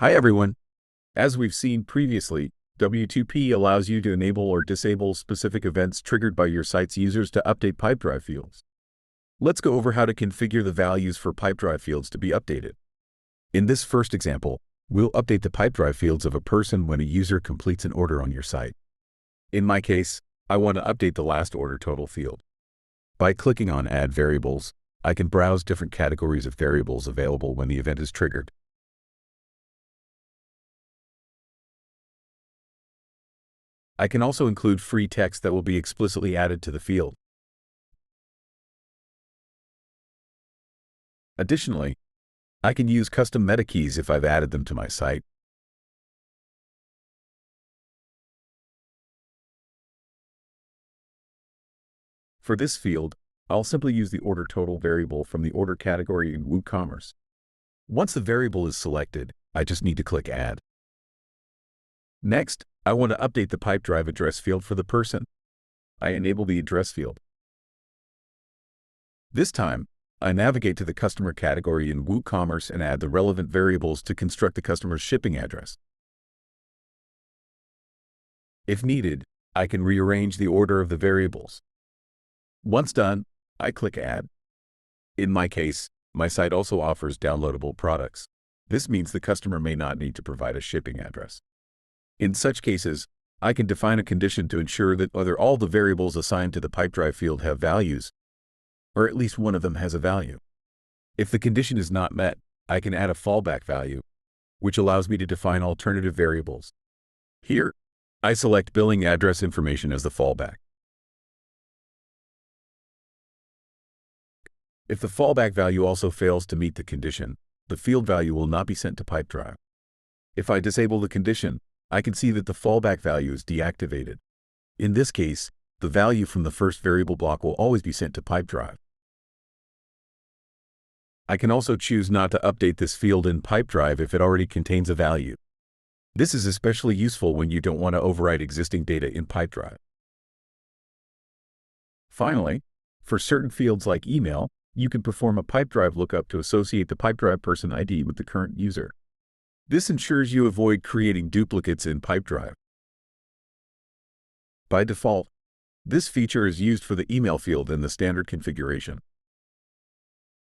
Hi everyone. As we've seen previously, W2P allows you to enable or disable specific events triggered by your site's users to update Pipedrive fields. Let's go over how to configure the values for Pipedrive fields to be updated. In this first example, we'll update the Pipedrive fields of a person when a user completes an order on your site. In my case, I want to update the last order total field. By clicking on Add Variables, I can browse different categories of variables available when the event is triggered. I can also include free text that will be explicitly added to the field. Additionally, I can use custom meta keys if I've added them to my site. For this field, I'll simply use the order total variable from the order category in WooCommerce. Once the variable is selected, I just need to click Add. Next, I want to update the Pipedrive address field for the person. I enable the address field. This time, I navigate to the customer category in WooCommerce and add the relevant variables to construct the customer's shipping address. If needed, I can rearrange the order of the variables. Once done, I click Add. In my case, my site also offers downloadable products. This means the customer may not need to provide a shipping address. In such cases, I can define a condition to ensure that whether all the variables assigned to the Pipedrive field have values, or at least one of them has a value. If the condition is not met, I can add a fallback value, which allows me to define alternative variables. Here, I select billing address information as the fallback. If the fallback value also fails to meet the condition, the field value will not be sent to Pipedrive. If I disable the condition, I can see that the fallback value is deactivated. In this case, the value from the first variable block will always be sent to Pipedrive. I can also choose not to update this field in Pipedrive if it already contains a value. This is especially useful when you don't want to overwrite existing data in Pipedrive. Finally, for certain fields like email, you can perform a Pipedrive lookup to associate the Pipedrive person ID with the current user. This ensures you avoid creating duplicates in Pipedrive. By default, this feature is used for the email field in the standard configuration.